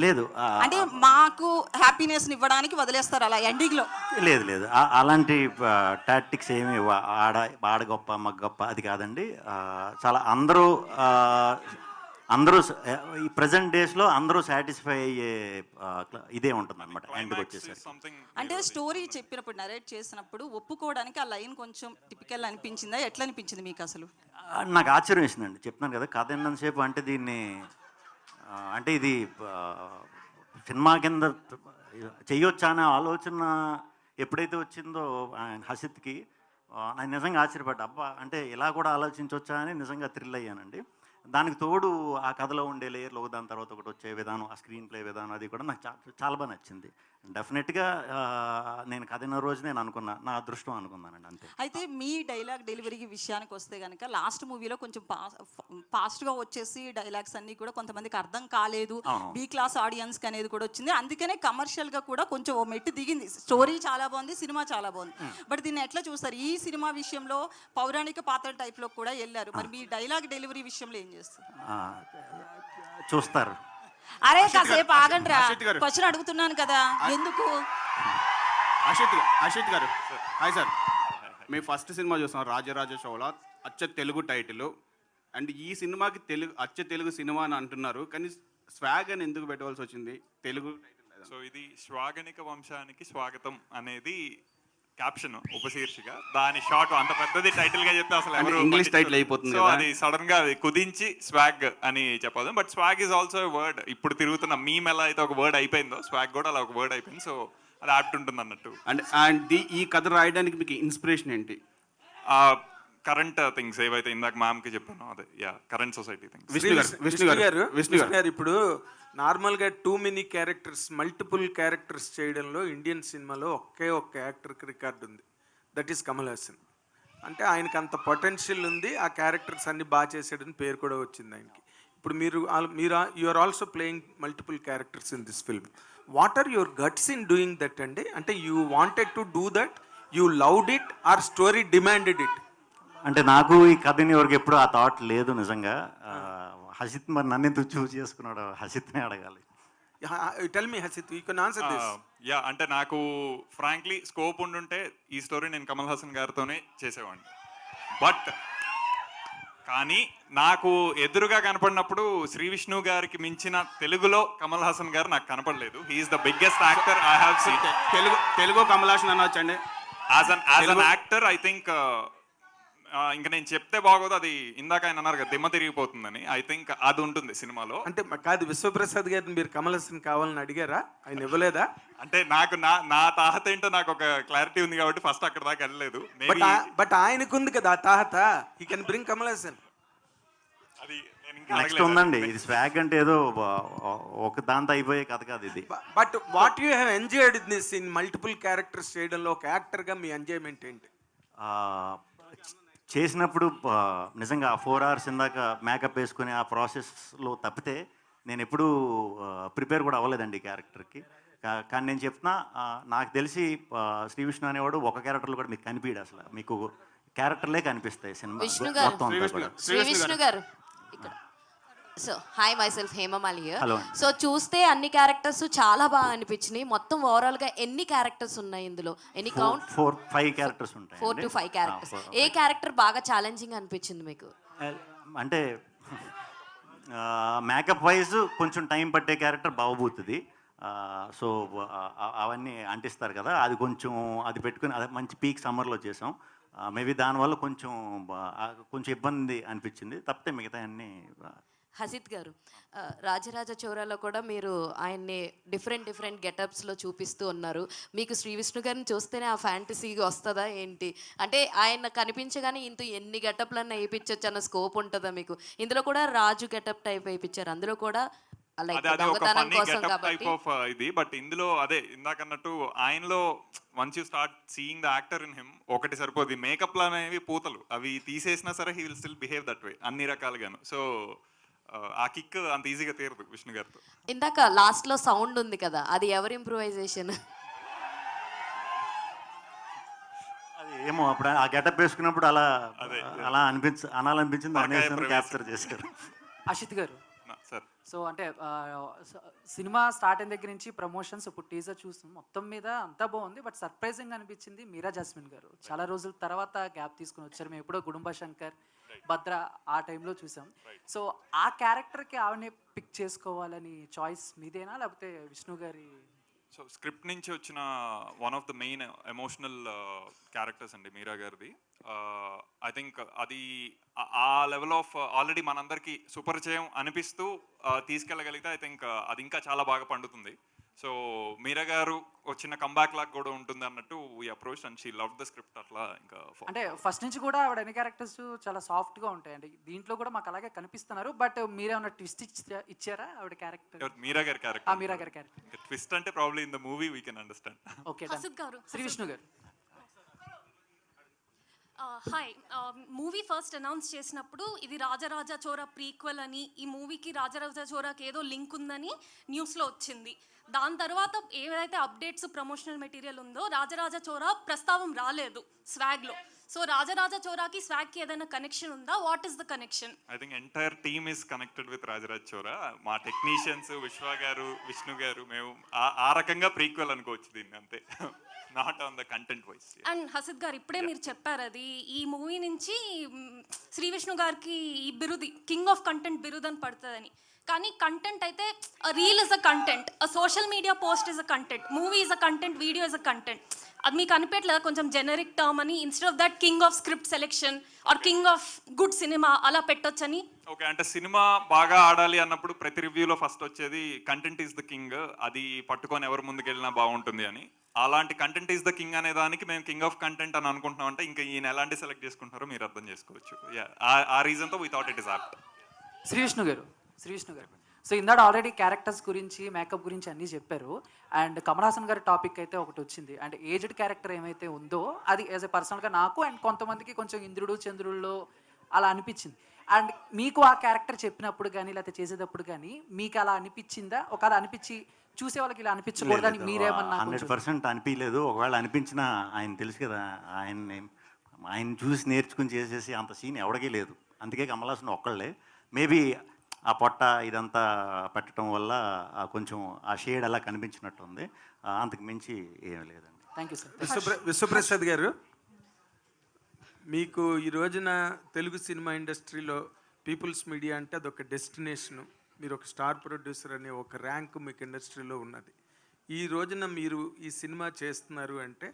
లేదు, అంటే మాకు హ్యాపీనెస్ ఇవ్వడానికి వదిలేస్తారు అలా ఎండింగ్లో? లేదు, అలాంటి టాక్టిక్స్ ఏమి ఆడ గొప్ప మగ గొప్ప అది కాదండి. చాలా అందరూ ఈ ప్రజెంట్ డేస్లో అందరూ సాటిస్ఫై అయ్యే ఇదే ఉంటుంది అనమాట ఎండ్కి వచ్చేసరికి. అంటే స్టోరీ చెప్పినప్పుడు నరేట్ చేసినప్పుడు ఒప్పుకోవడానికి ఆ లైన్ కొంచెం టిపికల్ అనిపించిందా? ఎట్లా అనిపించింది మీకు అసలు? నాకు ఆశ్చర్యం వేసిందండి. చెప్తున్నాను కదా, కథ ఎన్నంతసేపు అంటే దీన్ని అంటే ఇది సినిమా కింద చెయ్యొచ్చా అనే ఆలోచన ఎప్పుడైతే వచ్చిందో హసిత్కి, నాకు నిజంగా ఆశ్చర్యపడ్డా. అబ్బా, అంటే ఇలా కూడా ఆలోచించవచ్చా అని నిజంగా థ్రిల్ అయ్యానండి. దానికి తోడు ఆ కథలో ఉండే లేయర్లు దాని తర్వాత ఒకటి వచ్చే విధానం, ఆ స్క్రీన్ ప్లే విధానం, అది కూడా నాకు చాలా బాగా నచ్చింది. డెఫినెట్గా నేను కథ అయిన రోజు నేను అనుకున్నా, నా అదృష్టం అనుకున్నానండి, అంతే. అయితే మీ డైలాగ్ డెలివరీ విషయానికి వస్తే కనుక లాస్ట్ మూవీలో కొంచెం ఫాస్ట్గా వచ్చేసి డైలాగ్స్ అన్నీ కూడా కొంతమందికి అర్థం కాలేదు, బీ క్లాస్ ఆడియన్స్కి అనేది కూడా వచ్చింది. అందుకనే కమర్షియల్గా కూడా కొంచెం ఓ మెట్టు దిగింది. స్టోరీ చాలా బాగుంది, సినిమా చాలా బాగుంది. బట్ దీన్ని ఎట్లా చూస్తారు? ఈ సినిమా విషయంలో పౌరాణిక పాత్ర టైప్లో కూడా వెళ్ళారు. మరి మీ డైలాగ్ డెలివరీ విషయంలో ఏం చేస్తారు? చూస్తారు. అరే కాసేపు ఆగండ్రా, క్వశ్చన్ అడుగుతున్నాను కదా, ఎందుకు? అషిత్ గారు, హాయ్ సార్. మీ ఫస్ట్ సినిమా చూస్తున్నాం, రాజరాజ చోళ, అచ్చ తెలుగు టైటిల్. అండ్ ఈ సినిమాకి అచ్చ తెలుగు సినిమా అని అంటున్నారు, కానీ స్వాగ్ అని ఎందుకు పెట్టవలసి వచ్చింది? తెలుగు టైటిల్. సో ఇది శ్వాగనిక వంశానికి స్వాగతం అనేది క్యాప్షన్ ఉపశీర్షిక, దాని షార్ట్ అంత పెద్దది టైటిల్ గా చెప్తే అసలు అంటే ఎవరు English పట్టించుకోరు. title అయిపోతుంది సో కదా. అది సడన్ గా అది కుదించి స్వాగ్ అని చెప్పదు. But swag is also word. ఇప్పుడు తిరుగుతున్న మీమ్ ఎలా అయితే ఒక వర్డ్ అయిపోయిందో, స్వాగ్ కూడా అలా ఒక వర్డ్ అయిపోయింది. సో అది యాప్ట్ ఉంటుంది అన్నట్టు. అండ్ ఈ కథ రాయడానికి మీకు ఇన్స్పిరేషన్ ఏంటి? కరెంట్ థింగ్స్ ఏవైతే ఇందాక మ్యామ్ కి చెప్పానో అదే, కరెంట్ సొసైటీ థింగ్స్. విష్ణు గారు ఇప్పుడు నార్మల్గా too many characters, multiple characters చేయడంలో ఇండియన్ సినిమాలో ఒకే ఒక్క యాక్టర్కి రికార్డు ఉంది, దట్ ఈస్ కమల్ హాసన్. అంటే ఆయనకి అంత పొటెన్షియల్ ఉంది, ఆ క్యారెక్టర్స్ అన్ని బాగా చేసాడని పేరు కూడా వచ్చింది ఆయనకి. ఇప్పుడు మీరు you are also playing multiple characters in this film. What are your guts in doing that అండి? అంటే you wanted to do that, you loved it, or story demanded it? అంటే నాకు ఈ కథని వరకు ఎప్పుడు ఆ థాట్ లేదు నిజంగా. హసిత్ మరి నన్ను ఎందుకు చూస్ చేసుకున్నాడు, హసిత్నే అడగాలి. Tell me Hasith, you can answer this. అంటే నాకు ఫ్రాంక్లీ స్కోప్ ఉండుంటే ఈ స్టోరీ నేను కమల్ హాసన్ గారితోనే చేసేవాడిని. బట్ కానీ నాకు ఎదురుగా కనపడినప్పుడు శ్రీ విష్ణు గారికి మించిన తెలుగులో కమల్ హాసన్ గారు నాకు కనపడలేదు. He is the biggest actor I have seen. Telugu Kamal Haasan అనొచ్చండి. As an actor I think ఇంకా నేను చెప్తే బాగోదు, అది ఇందాక ఆయన అన్నారు కదా దిమ్మ తిరిగిపోతుందని. ఐ థింక్ అది ఉంటుంది సినిమాలో. అంటే కాదు, విశ్వప్రసాద్ గారిని మీరు కమల్ హాసన్ కావాలని అడిగారా? ఆయన ఇవ్వలేదా? అంటే నాకు నా తాహత ఏంటో నాకు ఒక క్లారిటీ ఉంది కాబట్టి ఫస్ట్ అక్కడ దాకా వెళ్ళలేదు. బట్ ఆయనకు ఉంది కదా ఆ తాహత, he can bring Kamal Haasan. అది నేను ఇంకా నెక్స్ట్ ఉందండి. ఇది స్వాగ్ అంటే ఏదో ఒక దాంతో అయిపోయే కథ కాదు ఇది. But what you have enjoyed this in multiple characters చేయడంలో ఒక యాక్టర్గా మీ ఎంజాయ్మెంట్ ఏంటి? చేసినప్పుడు నిజంగా 4 hours ఇందాక మేకప్ వేసుకుని ఆ ప్రాసెస్లో తప్పితే నేను ఎప్పుడూ ప్రిపేర్ కూడా అవ్వలేదండి ఈ క్యారెక్టర్కి. కానీ నేను చెప్తున్నా, నాకు తెలిసి శ్రీ విష్ణు అనేవాడు ఒక క్యారెక్టర్లో కూడా మీకు కనిపించడు, అసలు మీకు క్యారెక్టర్లే కనిపిస్తాయి సినిమా మొత్తం అంతా కూడా. శ్రీ విష్ణు గారు ఇక్కడ. So hi, my self Hemamali. Hello. So చూస్తే అన్ని క్యారెక్టర్స్ చాలా బాగా అనిపించినాయి. మొత్తం ఓవరాల్ గా ఎన్ని క్యారెక్టర్స్ ఉన్నాయి ఇందులో? ఎన్ని కౌంట్? 4-5 క్యారెక్టర్స్ ఉంటాయి. 4 to 5 క్యారెక్టర్స్. ఏ క్యారెక్టర్ బాగా ఛాలెంజింగ్ అనిపించింది మీకు? అంటే మేకప్ వైజ్ కొంచెం టైం పట్టే క్యారెక్టర్ బావబోతుంది. సో అవన్నీ అంటిస్తారు కదా, అది కొంచెం అది పెట్టుకుని అదే మంచి పీక్ సమ్మర్లో చేసాం. మేబీ దానివల్ల కొంచెం ఇబ్బంది అనిపించింది, తప్పితే మిగతా అన్నీ. హసిత్ గారు, రాజరాజ చోరాలో కూడా మీరు ఆయన్ని డిఫరెంట్ గెటప్స్లో చూపిస్తూ ఉన్నారు. మీకు శ్రీ విష్ణు గారిని చూస్తేనే ఆ ఫ్యాంటసీ వస్తుందా ఏంటి? అంటే ఆయన కనిపించగానే ఎన్ని గెటప్లన్నా వేయించవచ్చు అన్న స్కోప్ ఉంటుందా మీకు? ఇందులో కూడా రాజు గెటప్ టైప్ వేయించారు, అందులో కూడా దొంగతనం కోసం కాబట్టి ఇది. బట్ ఇందులో అదే ఇందాకన్నట్టు ఆయనలో once you start seeing the actor in him ఒకటి సరిపోదు. మేకప్లు అనేవి పూతలు, అవి తీసేసినా సరే he will still behave that way అన్ని రకాలుగాను. సో ఆ కిక్ అంత ఈజీగా తీరదు విష్ణు గారితో. ఇందాక లాస్ట్ లో సౌండ్ ఉంది కదా, అది ఎవరి ఇంప్రూవైజేషన్? అది ఏమో అప్పుడు ఆ గెటప్ వేసుకున్నప్పుడు అలా అనాలనిపించింది, అనేసి క్యాప్చర్ చేశారు. అషిత్ గారు సార్, సో అంటే సినిమా స్టార్ట్ అయిన దగ్గర నుంచి ప్రమోషన్స్, ఇప్పుడు టీజర్ చూస్తున్నాం, మొత్తం మీద అంతా బాగుంది. బట్ సర్ప్రైజింగ్ అనిపించింది మీరా జాస్మిన్ గారు. చాలా రోజుల తర్వాత గ్యాప్ తీసుకుని వచ్చారు. మేము ఎప్పుడో గుడుంబ శంకర్, భద్ర ఆ టైంలో చూసాం. సో ఆ క్యారెక్టర్కి ఆవిడని పిక్ చేసుకోవాలని చాయిస్ మీదేనా, లేకపోతే విష్ణు గారి? సో స్క్రిప్ట్ నుంచి వచ్చిన one of the main emotional characters అండి మీరా గారిది. ఐ థింక్ అది ఆ లెవెల్ ఆఫ్ ఆల్రెడీ మనందరికీ సుపరిచయం అనిపిస్తూ తీసుకెళ్ళగలిగితే ఐ థింక్ అది ఇంకా చాలా బాగా పండుతుంది. సో మీరా గారు వచ్చిన కంబ్యాక్ లాగా కూడా ఉంటుంది అన్నట్టు we approach and she love the script. అట్లా ఇంకా అంటే ఫస్ట్ నుంచి కూడా ఆవిడ అన్ని క్యారెక్టర్స్ చాలా సాఫ్ట్గా ఉంటాయండి, దీంట్లో కూడా మాకు అలాగే కనిపిస్తున్నారు. బట్ మీరేమన్నా ట్విస్ట్ ఇచ్చారా ఆవిడ క్యారెక్టర్? మీరా గారి క్యారెక్టర్. మీరా గారి క్యారెక్టర్ ట్విస్ట్ అంటే probably in the movie we can understand. Okay, Shri Vishnu గారు. హాయ్, మూవీ ఫస్ట్ అనౌన్స్ చేసినప్పుడు ఇది రాజరాజ చోరా ప్రీక్వెల్ అని, ఈ మూవీకి రాజరాజ చోరాకి ఏదో లింక్ ఉందని న్యూస్లో వచ్చింది. దాని తర్వాత ఏదైతే అప్డేట్స్ ప్రమోషనల్ మెటీరియల్ ఉందో రాజరాజ చోరా ప్రస్తావం రాలేదు స్వాగ్లో. సో రాజరాజ చోరాకి స్వాగ్కి ఏదైనా కనెక్షన్ ఉందా? What is the connection? I think entire team is connected with Rajaraj Chora. మా టెక్నీషియన్స్ విశ్వ గారు, విష్ణు గారు, మేము ఆ రకంగా ప్రీక్వెల్ అనుకోవచ్చు దీన్ని, అంతే. Not on the content wise. And Hasith గారు ఇప్పుడే మీరు చెప్పారు అది ఈ మూవీ నుంచి శ్రీ విష్ణు గారికి ఈ బిరుది కింగ్ ఆఫ్ కంటెంట్ బిరుదు అని పడుతుందని. కానీ కంటెంట్ అయితే reel is a content, a social media post is a content, movie is a content, video is a content. అది మీకు అనిపెట్లేదా కొంచెం జెనరిక్ టర్మ్ అని, instead of that king of script selection or king of good cinema అలా పెట్టొచ్చని? Okay, అంటే cinema బాగా ఆడాలి అన్నప్పుడు ప్రతి రివ్యూలో ఫస్ట్ వచ్చేది కంటెంట్ ఈజ్ ద కింగ్, అది పట్టుకొని ఎవరు ముందుకెళ్ళినా బాగుంటుంది అని. అలాంటి కంటెంట్ ఈజ్ ద కింగ్ అనే దానికి మేము కింగ్ ఆఫ్ కంటెంట్ అని అనుకుంటున్నాం అంటే ఇంకా ఈయన ఎలాంటి సెలెక్ట్ చేసుకుంటారో మీరు అర్థం చేసుకోవచ్చు. ఆ రీజన్తో we thought it is apt. Shri Vishnu గారు, సో ఇందాక ఆల్రెడీ క్యారెక్టర్స్ గురించి, మేకప్ గురించి అన్నీ చెప్పారు. అండ్ కమల్ హాసన్ గారి టాపిక్ అయితే ఒకటి వచ్చింది. అండ్ ఏజ్డ్ క్యారెక్టర్ ఏమైతే ఉందో అది యాజ్ ఎ పర్సనల్గా నాకు అండ్ కొంతమందికి కొంచెం ఇంద్రుడు చంద్రుల్లో అలా అనిపించింది. అండ్ మీకు ఆ క్యారెక్టర్ చెప్పినప్పుడు కానీ లేకపోతే చేసేటప్పుడు కానీ మీకు అలా అనిపించిందా? ఒకవేళ అనిపించి చూసే వాళ్ళకి ఇలా అనిపించకూడదని మీరేమన్నా? 100% అనిపించలేదు. ఒకవేళ అనిపించినా ఆయన తెలుసు కదా, ఆయన చూసి నేర్చుకుని చేసేసి అంత సీన్ ఎవడికి లేదు. అందుకే కమల్ హాసన్ ఒక్కళ్ళే. మేబీ ఆ పొట్ట ఇదంతా పెట్టడం వల్ల కొంచెం ఆ షేడ్ అలా కనిపించినట్టుంది. అంతకు మించి ఏమీ లేదండి. Thank you sir. విశ్వప్రసాద్ గారు, మీకు ఈ రోజున తెలుగు సినిమా ఇండస్ట్రీలో పీపుల్స్ మీడియా అంటే అదొక డెస్టినేషను. మీరు ఒక స్టార్ ప్రొడ్యూసర్ అనే ఒక ర్యాంక్ మీకు ఇండస్ట్రీలో ఉన్నది. ఈ రోజున మీరు ఈ సినిమా చేస్తున్నారు అంటే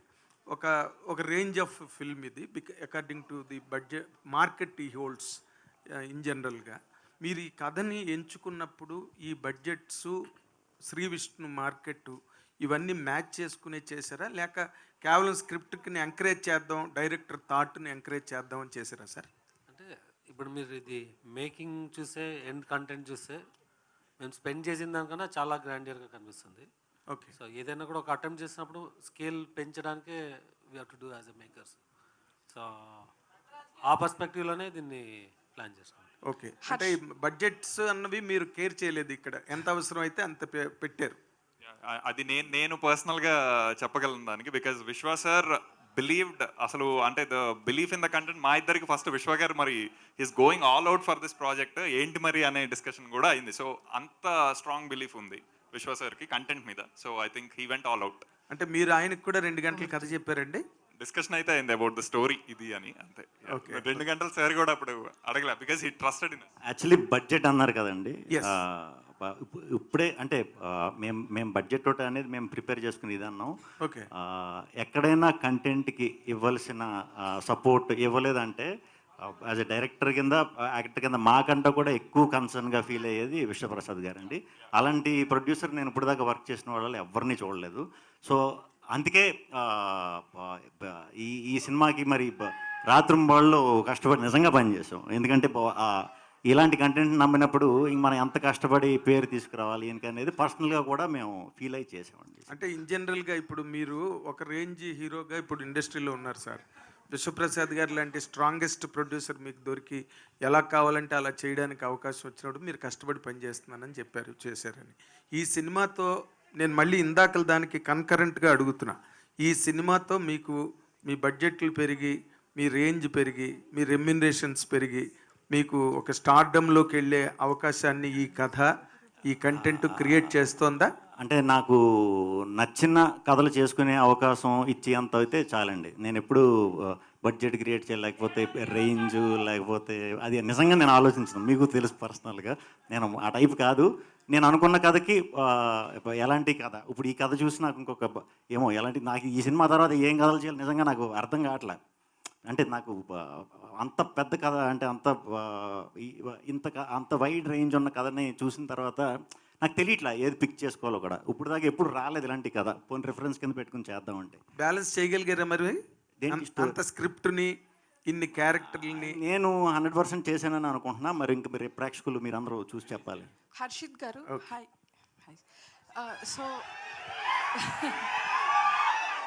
ఒక రేంజ్ ఆఫ్ ఫిల్మ్ ఇది, according to the budget market ఈ హోల్డ్స్ ఇన్ జనరల్గా. మీరు ఈ కథని ఎంచుకున్నప్పుడు ఈ బడ్జెట్స్, శ్రీ విష్ణు మార్కెట్ ఇవన్నీ మ్యాచ్ చేసుకునే చేశారా, లేక కేవలం స్క్రిప్ట్ని ఎంకరేజ్ చేద్దాం, డైరెక్టర్ థాట్ని ఎంకరేజ్ చేద్దాం అని చేశారా సార్? అంటే ఇప్పుడు మీరు ఇది మేకింగ్ చూస్తే, ఎండ్ కంటెంట్ చూస్తే మేము స్పెండ్ చేసిన దానికన్నా చాలా గ్రాండియర్గా కనిపిస్తుంది. ఓకే. సో ఏదైనా కూడా ఒక అటెంప్ట్ చేసినప్పుడు స్కేల్ పెంచడానికే we have to do as a makers. So ఆ పర్స్పెక్టివ్లోనే దీన్ని ప్లాన్ చేసుకున్నాం. ఓకే, అంటే బడ్జెట్స్ అన్నవి మీరు కేర్ చేయలేదు, ఇక్కడ ఎంత అవసరం అయితే అంత పెట్టారు. అది నేను పర్సనల్గా చెప్పగలను దానికి. బికాజ్ విశ్వ సార్ బిలీవ్డ్, అసలు అంటే the belief in the content మా ఇద్దరికి ఫస్ట్ విశ్వ గారు మరి is going all out for this project ఏంటి మరి అనే డిస్కషన్ కూడా అయింది. సో అంత స్ట్రాంగ్ బిలీఫ్ ఉంది విశ్వ సార్కి కంటెంట్ మీద. So I think he went all out. అంటే మీరు ఆయనకు కూడా 2 గంటలు కథ చెప్పారండి? డిస్కషన్ అయితే అయింది అబౌట్ ద స్టోరీ ఇది అని, అంతే. 2 గంటలు సార్ కూడా అప్పుడు అడగలే, because he trusted in. Actually budget అన్నారు కదండి, ఇప్పుడే అంటే మేము బడ్జెట్ తోట అనేది మేము ప్రిపేర్ చేసుకుని ఇది అన్నాం. ఓకే. ఎక్కడైనా కంటెంట్కి ఇవ్వాల్సిన సపోర్ట్ ఇవ్వలేదంటే యాజ్ ఎ డైరెక్టర్ కింద, యాక్టర్ కింద మాకంటే కూడా ఎక్కువ కన్సర్న్గా ఫీల్ అయ్యేది విశ్వప్రసాద్ గారండి. అలాంటి ప్రొడ్యూసర్ నేను ఇప్పుడు దాకా వర్క్ చేసిన వాళ్ళు ఎవరిని చూడలేదు. సో అందుకే ఈ సినిమాకి మరి రాత్రింబాళ్ళు కష్టపడి నిజంగా పనిచేసాం. ఎందుకంటే ఇలాంటి కంటెంట్ నమ్మినప్పుడు ఇంక మనం ఎంత కష్టపడి పేరు తీసుకురావాలి అనేది పర్సనల్గా కూడా మేము ఫీల్ అయ్యి చేసామండి. అంటే ఇన్ జనరల్గా ఇప్పుడు మీరు ఒక రేంజ్ హీరోగా ఇప్పుడు ఇండస్ట్రీలో ఉన్నారు సార్. విశ్వప్రసాద్ గారు లాంటి స్ట్రాంగెస్ట్ ప్రొడ్యూసర్ మీకు దొరికి ఎలా కావాలంటే అలా చేయడానికి అవకాశం వచ్చినప్పుడు మీరు కష్టపడి పనిచేస్తున్నానని చెప్పారు, చేశారని. ఈ సినిమాతో నేను మళ్ళీ ఇందాకల దానికి కన్కరెంట్గా అడుగుతున్నా, ఈ సినిమాతో మీకు మీ బడ్జెట్లు పెరిగి, మీ రేంజ్ పెరిగి, మీ రెమ్యునరేషన్స్ పెరిగి, మీకు ఒక స్టార్డమ్లోకి వెళ్ళే అవకాశాన్ని ఈ కథ, ఈ కంటెంట్ క్రియేట్ చేస్తోందా? అంటే నాకు నచ్చిన కథలు చేసుకునే అవకాశం ఇచ్చేంత అయితే చాలండి. నేను ఎప్పుడు బడ్జెట్ క్రియేట్ చేయాలి, లేకపోతే రేంజ్, లేకపోతే అది నిజంగా నేను ఆలోచించను. మీకు తెలుసు పర్సనల్గా నేను ఆ టైప్ కాదు. నేను అనుకున్న కథకి ఎలాంటి కథ, ఇప్పుడు ఈ కథ చూసి నాకు ఇంకొక ఏమో ఎలాంటి, నాకు ఈ సినిమా తర్వాత ఏం కథలు చేయాలి నిజంగా నాకు అర్థం కావట్లే. అంటే నాకు అంత పెద్ద కథ, అంటే అంత వైడ్ రేంజ్ ఉన్న కథని చూసిన తర్వాత నాకు తెలియట్లా ఏది పిక్ చేసుకోవాలో కూడా. ఇప్పుడు దాకా ఎప్పుడు రాలేదు ఇలాంటి కథ, పోనీ రిఫరెన్స్ కింద పెట్టుకుని చేద్దామంటే. బ్యాలెన్స్ చేయగలిగారా మరి అంత స్క్రిప్ట్ని, ఇన్ని క్యారెక్టర్ని? నేను 100% చేశానని అనుకుంటున్నా. మరి ఇంక మీరు ప్రేక్షకులు మీరు అందరూ చూసి చెప్పాలి. హర్షిత్ గారు, హాయ్. సో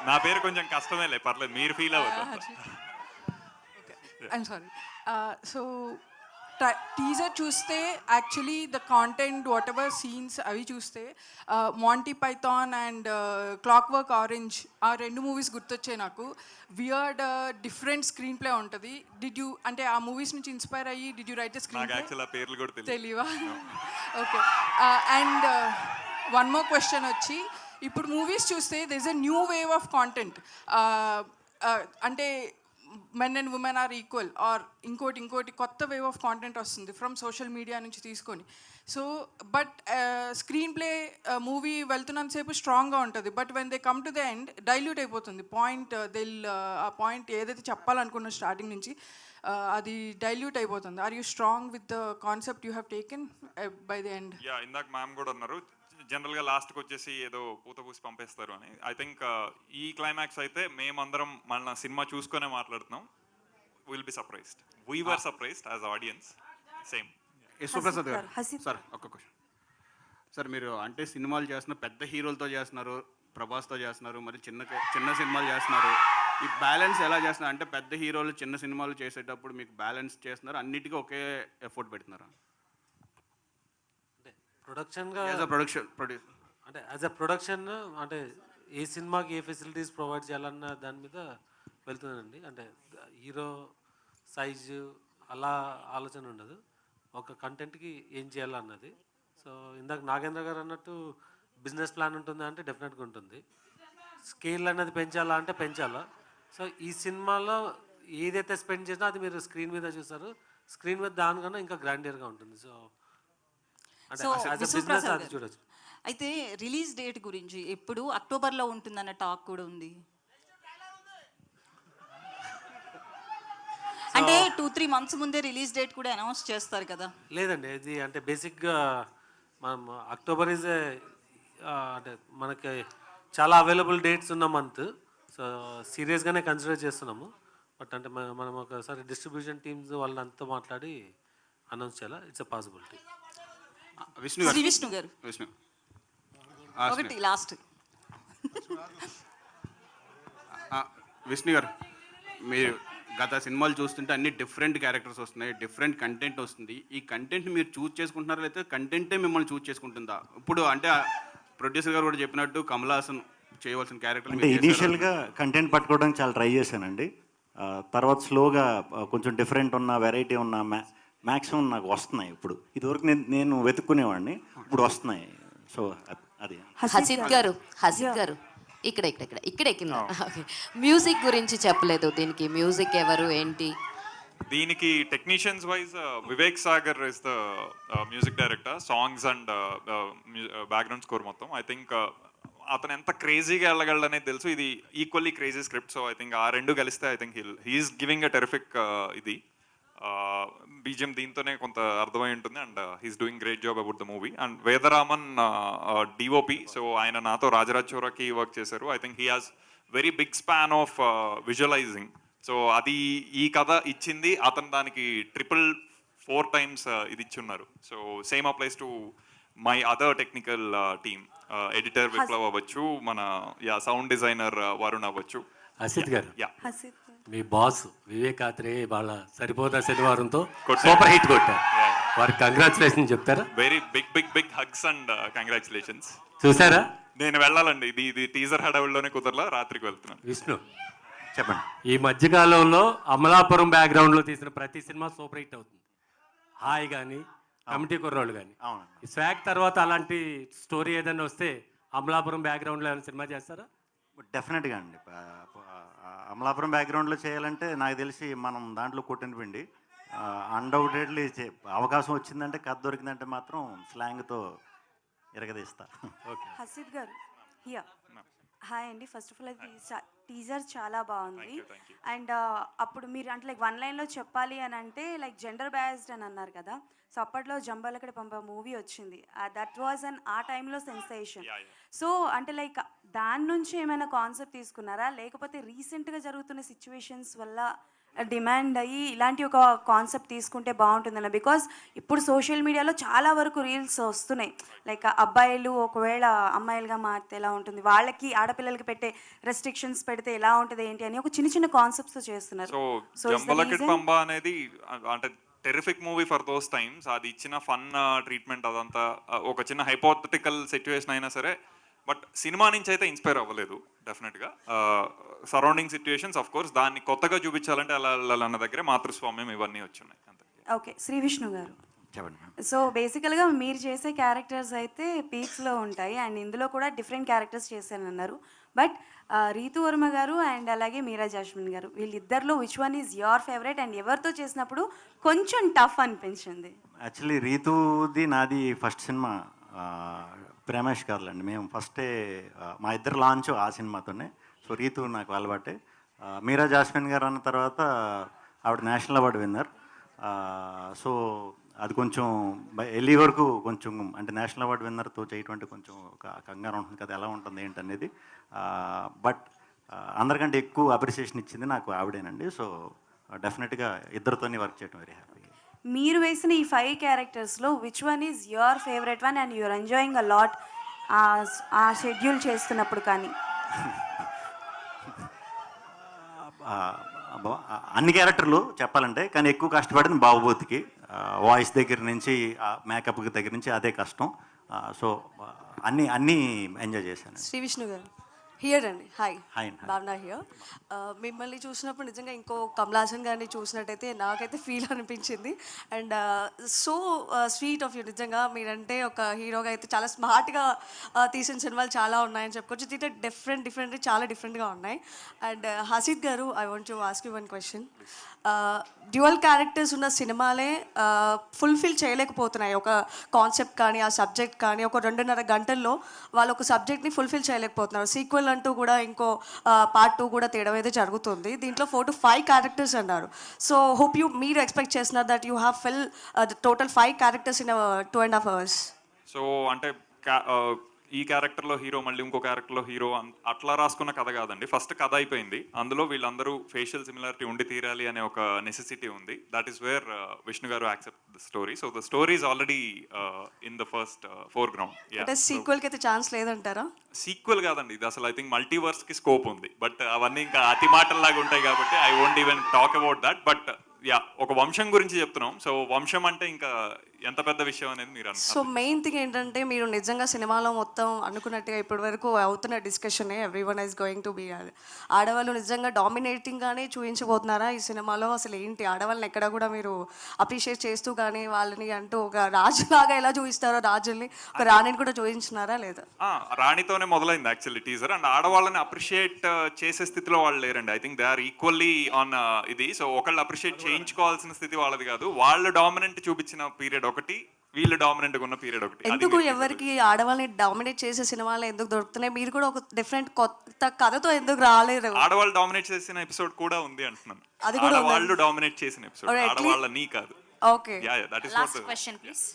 నా పేరు కొంచెం కష్టమేలే, పర్లేదు, మీరు ఫీల్ అవ్వదు. I'm sorry. సో టీజర్ చూస్తే actually the content whatever scenes అవి చూస్తే Monty Python and Clockwork Orange ఆ 2 మూవీస్ గుర్తొచ్చాయి నాకు. వియర్డ్ డిఫరెంట్ స్క్రీన్ ప్లే ఉంటుంది. డిడ్ యూ అంటే ఆ మూవీస్ నుంచి ఇన్స్పైర్ అయ్యి did you write the screenplay? తెలియవా? Okay. And one more question వచ్చి, ఇప్పుడు మూవీస్ చూస్తే this a new wave of content. అంటే men and women are equal are ఇంకోటి కొత్త వేవ్ ఆఫ్ కాంటెంట్ వస్తుంది ఫ్రమ్ సోషల్ మీడియా నుంచి తీసుకొని. So but screenplay movie వెళ్తున్నంతసేపు స్ట్రాంగ్గా ఉంటుంది, but when they come to the end dilute అయిపోతుంది పాయింట్. ఆ పాయింట్ ఏదైతే చెప్పాలనుకున్న స్టార్టింగ్ నుంచి అది డైల్యూట్ అయిపోతుంది. Are you strong with the concept you have taken by the end? Ya, ఇందాక మ్యామ్ కూడా అన్నారు జనరల్గా లాస్ట్కి వచ్చేసి ఏదో పూత పూసి పంపేస్తారు అని. ఐ థింక్ ఈ క్లైమాక్స్ అయితే మేమందరం మన సినిమా చూసుకునే మాట్లాడుతున్నాం. Will be surprised. We were surprised as audience. Same. Yashwaprasad గారు సార్ ఒక్క క్వశ్చన్ సార్. మీరు అంటే సినిమాలు చేస్తున్న పెద్ద హీరోలతో చేస్తున్నారు, ప్రభాస్తో చేస్తున్నారు, మరి చిన్న సినిమాలు చేస్తున్నారు. ఈ బ్యాలెన్స్ ఎలా చేస్తున్నారు? అంటే పెద్ద హీరోలు చిన్న సినిమాలు చేసేటప్పుడు మీకు బ్యాలెన్స్ చేస్తున్నారు, అన్నిటికీ ఒకే ఎఫర్ట్ పెడుతున్నారా? ప్రొడక్షన్గా అంటే యాజ్ అ ప్రొడక్షన్ అంటే ఏ సినిమాకి ఏ ఫెసిలిటీస్ ప్రొవైడ్ చేయాలన్న దాని మీద వెళ్తుందండి. అంటే హీరో సైజు అలా ఆలోచన ఉండదు, ఒక కంటెంట్కి ఏం చేయాలన్నది. సో ఇందాక నాగేంద్ర గారు అన్నట్టు బిజినెస్ ప్లాన్ ఉంటుందా అంటే డెఫినెట్గా ఉంటుంది. స్కేల్ అనేది పెంచాలా అంటే పెంచాలా. సో ఈ సినిమాలో ఏదైతే స్పెండ్ చేసినా అది మీరు స్క్రీన్ మీద చూస్తారు, స్క్రీన్ మీద దానికన్నా ఇంకా గ్రాండియర్గా ఉంటుంది. సో విశ్వప్రసాద్ గారు, అయితే రిలీజ్ డేట్ గురించి ఎప్పుడు అక్టోబర్లో ఉంటుందన్న టాక్ కూడా ఉంది. అంటే 2-3 months ముందే రిలీజ్ డేట్ కూడా అనౌన్స్ చేస్తారు కదా? లేదండి, ఇది అంటే బేసిక్గా మనం అక్టోబర్ ఈజ్ అంటే మనకి చాలా అవైలబుల్ డేట్స్ ఉన్న మంత్. సో సీరియస్గానే కన్సిడర్ చేస్తున్నాము. బట్ అంటే మనం ఒకసారి డిస్ట్రిబ్యూషన్ టీమ్స్ వాళ్ళంతా మాట్లాడి అనౌన్స్ చేయాలా. It's a possibility. విష్ణు గారు ఒకటి లాస్ట్. విష్ణు గారు, మీరు గత సినిమాలు చూస్తుంటే అన్ని డిఫరెంట్ క్యారెక్టర్స్ వస్తున్నాయి, డిఫరెంట్ కంటెంట్ వస్తుంది. ఈ కంటెంట్ మీరు చూస్ చేసుకుంటున్నారా లేకపోతే కంటెంటే మిమ్మల్ని చూస్ చేసుకుంటుందా? ఇప్పుడు అంటే ప్రొడ్యూసర్ గారు కూడా చెప్పినట్టు కమల్ హాసన్ చేయవలసిన క్యారెక్టర్ అంటే ఇనీషియల్గా కంటెంట్ పట్టుకోవడానికి చాలా ట్రై చేశానండి. తర్వాత స్లోగా కొంచెం డిఫరెంట్ ఉన్న వెరైటీ ఉన్న మ్యాక్సిమం నాకు వస్తున్నాయి. ఇప్పుడు ఇదివరకు నేను వెతుక్కునేవాడిని, ఇప్పుడు వస్తున్నాయి. సో అది. హసిద్ గారు ఇక్కడ కింద మ్యూజిక్ గురించి చెప్పలేదు. దీనికి మ్యూజిక్ ఎవరు ఏంటి? దీనికి technicians wise Vivek Sagar is the music director, songs and background score మొత్తం. ఐ థింక్ అతను ఎంత క్రేజీగా వెళ్ళగలడు అనేది తెలుసు. ఇది equally crazy script. So I think ఆ రెండు కలిస్తే I think he's giving a terrific ఇది బీజిఎం దీంతోనే కొంత అర్థమై ఉంటుంది. And he's doing great job about the movie. And Vedaraman DOP, so ఆయన నాతో రాజరాజ్ చోరాకి వర్క్ చేశారు. I think he has very big span of visualising. So అది ఈ కథ ఇచ్చింది అతను, దానికి 4 times ఇది ఇచ్చున్నారు. So same applies to my other technical team, editor Viplav అవ్వచ్చు, మన సౌండ్ డిజైనర్ వరుణ్ అవ్వచ్చు. హసిద్ గారు, మీ బాస్ వివేక్ ఆత్రేయ వాళ్ళ సరిపోదా శనివారంతో సూపర్ హిట్ కొట్టారు. వారికి కంగ్రాచులేషన్ చెప్తారా? Very big hugs and congratulations. చూసారా? నేను వెళ్ళాలండి, ఇది టీజర్ హడావుల్లోనే కుదరలా, రాత్రికి వెళ్తున్నాను. విష్ణు చెప్పండి. ఈ మధ్యకాలంలో అమలాపురం బ్యాక్గ్రౌండ్లో తీసిన ప్రతి సినిమా సూపర్ హిట్ అవుతుంది. హాయ్ కానీ కమిటీ కుర్రోళ్ళు కానీ. ఈ స్వాగ్ తర్వాత అలాంటి స్టోరీ ఏదైనా వస్తే అమలాపురం బ్యాక్గ్రౌండ్లో ఏమైనా సినిమా చేస్తారా? డెఫినెట్గా అండి. అమలాపురం బ్యాక్గ్రౌండ్లో చేయాలంటే నాకు తెలిసి మనం దాంట్లో కొట్టిన పిండి. అన్డౌటెడ్లీ అవకాశం వచ్చిందంటే, కథ దొరికిందంటే మాత్రం స్లాంగ్తో ఎరగదీస్తా. ఓకే. హసిద్ గారు హాయ్ అండి. ఫస్ట్ ఆఫ్ ఆల్ అది టీజర్ చాలా బాగుంది. అండ్ అప్పుడు మీరు అంటే లైక్ 1 lineలో చెప్పాలి అని అంటే లైక్ జెండర్ బయాస్డ్ అని అన్నారు కదా. సో అప్పట్లో జంబాలకడ పంప మూవీ వచ్చింది, దట్ వాజ్ ఆ టైంలో సెన్సేషన్. సో అంటే లైక్ దాని నుంచి ఏమైనా కాన్సెప్ట్ తీసుకున్నారా, లేకపోతే రీసెంట్గా జరుగుతున్న సిచ్యువేషన్స్ వల్ల డిమాండ్ అయ్యి ఇలాంటి ఒక కాన్సెప్ట్ తీసుకుంటే బాగుంటుందన్న? బికాజ్ ఇప్పుడు సోషల్ మీడియాలో చాలా వరకు రీల్స్ వస్తున్నాయి, లైక్ అబ్బాయిలు ఒకవేళ అమ్మాయిలుగా మారితే ఎలా ఉంటుంది, వాళ్ళకి ఆడపిల్లలకి పెట్టే రెస్ట్రిక్షన్స్ పెడితే ఎలా ఉంటుంది ఏంటి అని ఒక చిన్న కాన్సెప్ట్స్ చేస్తున్నారు. సో జంబలకిడ్ పంబ అనేది అంటే terrific movie for those times. అది ఇచ్చిన ఫన్ ట్రీట్మెంట్ అదంతా ఒక చిన్న హైపోథెటికల్ సిచ్యువేషన్ అయినా సరే, బట్ సినిమా నుంచి అయితే ఇన్స్పైర్ అవ్వలేదు డెఫినెట్గా. సరౌండింగ్ సిచ్యువేషన్స్ ఆఫ్ కోర్స్, దాన్ని కొత్తగా చూపించాలంటే అలా అన్న దగ్గరే మాతృస్వామ్యం ఇవన్నీ వచ్చున్నాయి అంతే. ఓకే. శ్రీ విష్ణు గారు, చెప్పండి. సో బేసికల్గా మీరు చేసే క్యారెక్టర్స్ అయితే పీక్స్లో ఉంటాయి అండ్ ఇందులో కూడా డిఫరెంట్ క్యారెక్టర్స్ చేశానన్నారు. బట్ రీతు వర్మ గారు అండ్ అలాగే మీరా జాస్మిన్ గారు వీళ్ళిద్దరిలో which one is your favourite and ఎవరితో చేసినప్పుడు కొంచెం టఫ్ అనిపించింది? యాక్చువల్లీ రీతుది నాది ఫస్ట్ సినిమా ప్రేమేష్ గారులండి. మేము ఫస్టే మా ఇద్దరు లాంచ్ ఆ సినిమాతోనే. సో రీతు నాకు అలవాటే. మీరా జాస్మిన్ గారు అన్న తర్వాత ఆవిడ నేషనల్ అవార్డు విన్నర్. సో అది కొంచెం వెళ్ళి వరకు కొంచెం అంటే నేషనల్ అవార్డు విన్నర్తో చేయటం అంటే కొంచెం ఒక కంగారు ఉంటుంది కదా, ఎలా ఉంటుంది ఏంటనేది. బట్ అందరికంటే ఎక్కువ అప్రిసియేషన్ ఇచ్చింది నాకు ఆవిడేనండి. సో డెఫినెట్గా ఇద్దరితోనే వర్క్ చేయడం వెరీ హ్యాపీ. మీరు వేసిన ఈ 5 క్యారెక్టర్స్లో which one is your favourite one and you're enjoying a lot ఆ షెడ్యూల్ చేస్తున్నప్పుడు? కానీ అన్ని క్యారెక్టర్లు చెప్పాలంటే, కానీ ఎక్కువ కష్టపడింది బాబుబోతికి. వాయిస్ దగ్గర నుంచి మేకప్ దగ్గర నుంచి అదే కష్టం. సో అన్నీ ఎంజాయ్ చేశాను. శ్రీ విష్ణు గారు హియర్ అండి. Hi, hi. భావన హియర్. మిమ్మల్ని చూసినప్పుడు నిజంగా ఇంకో కమలాసన్ గారిని చూసినట్టయితే నాకైతే ఫీల్ అనిపించింది. And so sweet of you. నిజంగా మీరంటే ఒక హీరోగా అయితే చాలా స్మార్ట్గా తీసిన సినిమాలు చాలా ఉన్నాయని చెప్పుకోవచ్చు. ఇది డిఫరెంట్ చాలా డిఫరెంట్గా ఉన్నాయి. అండ్ హసీద్ గారు, I want to ask you one question. Dual characters ఉన్న సినిమాలే ఫుల్ఫిల్ చేయలేకపోతున్నాయి. ఒక కాన్సెప్ట్ కానీ ఆ సబ్జెక్ట్ కానీ ఒక 2.5 గంటల్లో వాళ్ళు ఒక సబ్జెక్ట్ని ఫుల్ఫిల్ చేయలేకపోతున్నారు. సీక్వెల్ అంటూ కూడా ఇంకో పార్ట్ 2 కూడా తీయడం అయితే జరుగుతుంది. దీంట్లో 4 to 5 క్యారెక్టర్స్ అన్నారు. సో హోప్ మీరు ఎక్స్పెక్ట్ చేస్తున్నారు that you have fill total 5 characters in 2.5 hours. So అంటే ఈ క్యారెక్టర్లో హీరో మళ్ళీ ఇంకో క్యారెక్టర్లో హీరో అట్లా రాసుకున్న కథ కాదండి. ఫస్ట్ కథ అయిపోయింది, అందులో వీళ్ళందరూ ఫేషియల్ సిమిలారిటీ ఉండి తీరాలి అనే ఒక నెసెసిటీ ఉంది. దట్ ఈస్ వేర్ విష్ణు గారు accept the story. So the story is already in the first foreground. అంటే సీక్వెల్కి అయితే ఛాన్స్ లేదంటారా? సీక్వెల్ కాదండి ఇది, అసలు ఐ థింక్ మల్టీవర్స్కి స్కోప్ ఉంది. బట్ అవన్నీ ఇంకా అతి మాటల్లాగా ఉంటాయి కాబట్టి I won't even talk about that. But ఒక వంశం గురించి చెప్తున్నాం. సో వంశం అంటే ఇంకా ఎంత పెద్ద విషయం అనేది మీరు సో మెయిన్ థింగ్ ఏంటంటే మీరు నిజంగా సినిమాలో మొత్తం అనుకున్నట్టుగా ఇప్పటి వరకు అవుతున్న డిస్కషనే everyone is going to be ఆడవాళ్ళు నిజంగా డామినేటింగ్గానే చూపించబోతున్నారా ఈ సినిమాలో? అసలు ఏంటి ఆడవాళ్ళని ఎక్కడ కూడా మీరు అప్రిషియేట్ చేస్తూ కానీ వాళ్ళని అంటూ ఒక రాజులాగా ఎలా చూపిస్తారో రాజుల్ని ఒక రాణిని కూడా చూపించినారా లేదా? రాణితోనే మొదలైంది యాక్చువల్లీ టీజర్. అండ్ ఆడవాళ్ళని అప్రిషియేట్ చేసే స్థితిలో వాళ్ళు లేరండి. I think they are equally on ఇది. సో ఒకళ్ళు అప్రిషియేట్ చేయించుకోవాల్సిన స్థితి వాళ్ళది కాదు. వాళ్ళు డామినెంట్ చూపించిన పీరియడ్ ఒకటి, వీళ్ళు డామినెంట్ ఉన్న పీరియడ్ ఒకటి. ఎందుకు ఎవరికి ఆడవాళ్ళని డామినేట్ చేసే సినిమాలు ఎందుకు దొరుకుతున్నాయి? మీరు కూడా ఒక డిఫరెంట్ కొత్త కథతో ఎందుకు రాలేరు? ఆడవాళ్ళు డామినేట్ చేసిన ఎపిసోడ్ కూడా ఉంది అంటున్నాను. అది కూడా వాళ్ళు డామినేట్ చేసిన ఎపిసోడ్, ఆడవాళ్ళని కాదు. Okay, that is last question please.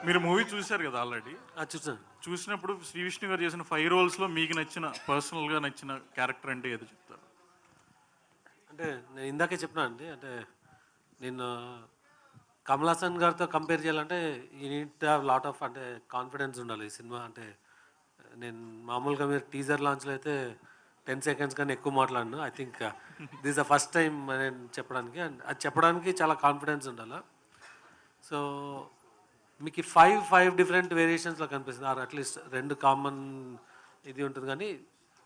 మీరు మూవీ చూశారు కదా ఆల్రెడీ? చూసాను. చూసినప్పుడు శ్రీ విష్ణు గారు చేసిన 5 roles-లో మీకు నచ్చిన పర్సనల్గా నచ్చిన క్యారెక్టర్ అంటే ఏదో చెప్తారు? అంటే నేను ఇందాకే చెప్పినా అండి, అంటే నేను కమల్ హాసన్ గారితో కంపేర్ చేయాలంటే ఈ need to have lot of అంటే కాన్ఫిడెన్స్ ఉండాలి ఈ సినిమా. అంటే నేను మామూలుగా మీరు టీజర్ లాంచ్లో అయితే 10 seconds కన్నా ఎక్కువ మాట్లాడను. I think this the first time నేను చెప్పడానికి, అండ్ అది చెప్పడానికి చాలా కాన్ఫిడెన్స్ ఉండాలి. సో మీకు 5 డిఫరెంట్ వేరియేషన్స్లో కనిపిస్తుంది, ఆర్ అట్లీస్ట్ 2 కామన్ ఇది ఉంటుంది, కానీ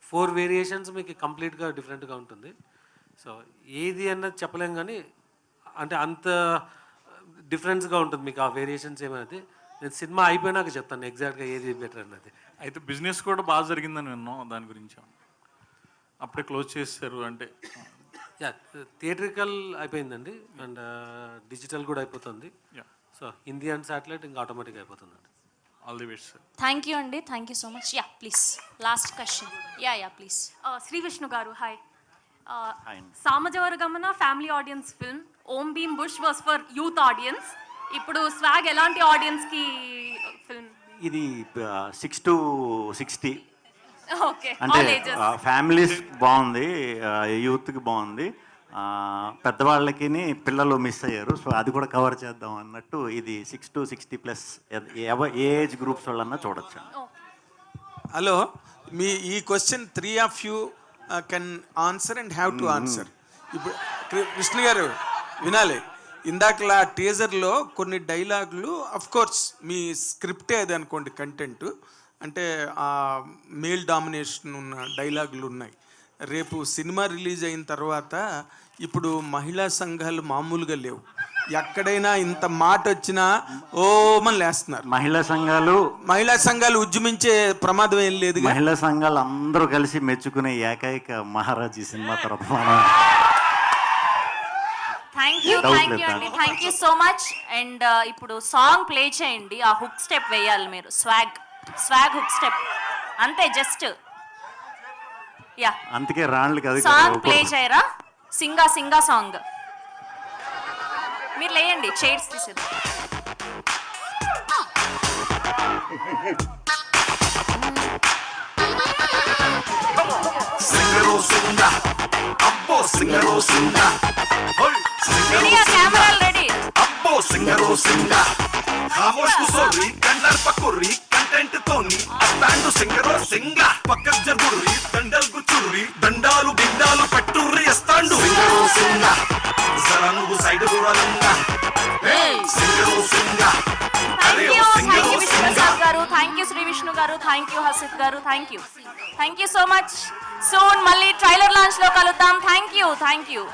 4 వేరియేషన్స్ మీకు కంప్లీట్గా డిఫరెంట్గా ఉంటుంది. సో ఏది అన్నది చెప్పలేం, కానీ అంటే అంత డిఫరెన్స్గా ఉంటుంది మీకు ఆ వేరియేషన్స్ ఏమనేది. నేను సినిమా అయిపోయినాక చెప్తాను ఎగ్జాక్ట్గా ఏది బెటర్ అన్నది. అయితే బిజినెస్ కూడా బాగా జరిగిందని విన్నాం, దాని గురించి అప్పుడే క్లోజ్ చేశారు అంటే? థియేట్రికల్ అయిపోయిందండి, అండ్ డిజిటల్ కూడా అయిపోతుంది. సో హిందీ అండ్ శాటిలైట్ ఇంకా ఆటోమేటిక్ అయిపోతుందండి. All the best sir. Thank you అండి, thank you so much. Ya please last question. Ya please. Shri Vishnu గారు hi. Samajavaragamana family audience film, Om Bheem Bush was for youth audience. ఇప్పుడు Swag ఎలాంటి ఆడియన్స్కి film? ఇది 6 to 60 okay, అంటే families బాగుంది, యూత్కి బాగుంది, పెద్దవాళ్ళకి పిల్లలు మిస్ అయ్యారు. సో అది కూడా కవర్ చేద్దాం అన్నట్టు ఇది 6 to 60+ ఏ ఏజ్ గ్రూప్స్ వాళ్ళన్నా చూడొచ్చు. హలో, మీ ఈ question 3 of you can answer and have to answer. ఇప్పుడు విష్ణు గారు వినాలి, ఇందాకలా టీజర్లో కొన్ని డైలాగులు అఫ్ కోర్స్ మీ స్క్రిప్టే అది అనుకోండి కంటెంట్, అంటే ఆ మేల్ డామినేషన్ ఉన్న డైలాగులు ఉన్నాయి. రేపు సినిమా రిలీజ్ అయిన తర్వాత ఇప్పుడు మహిళా సంఘాలు మామూలుగా లేవు. ఎక్కడైనా ఇంత మాట వచ్చినా ఓమని లేస్తున్నారు. మహిళా సంఘాలు ఉద్యమించే ప్రమాదం ఏం లేదు. మహిళా సంఘాలు అందరూ కలిసి మెచ్చుకునే ఏకైక మహారాజ్ ఈ సినిమా తర్వాత థ్యాంక్ యూ అండి, thank you so much. And ఇప్పుడు సాంగ్ ప్లే చేయండి, ఆ హుక్ స్టెప్ వేయాలి మీరు, స్వాగ్ హుక్ స్టెప్ అంతే, జస్ట్ యా. అందుకే రాళ్ళు కాదు, సాంగ్ ప్లే చేయరా, సింగా సాంగ్ మీరు లేయండి, చైర్స్ తీసేది. కెమెరాలు రెడీ. खामोश कुसोरी कंडर पकुर्री कंटेंट तोनी अस्तांडु सिंगरो सिंगा पक्कस जरगुर्री दंडल गुचुर्री దండాలు బిండాలు పెట్టుర్రి అస్తాండు సింగరో సింగా జరా నువ్వు సైడ్ దూరాలంగా సింగరో సింగా. థ్యాంక్ యూ విష్ణుప్రసాద్ గారు, థ్యాంక్ యూ శ్రీ విష్ణు గారు, థ్యాంక్ యూ హసిత్ గారు, thank you so much. Soon మళ్ళీ ట్రైలర్ లాంచ్ లో కలుద్దాం. Thank you.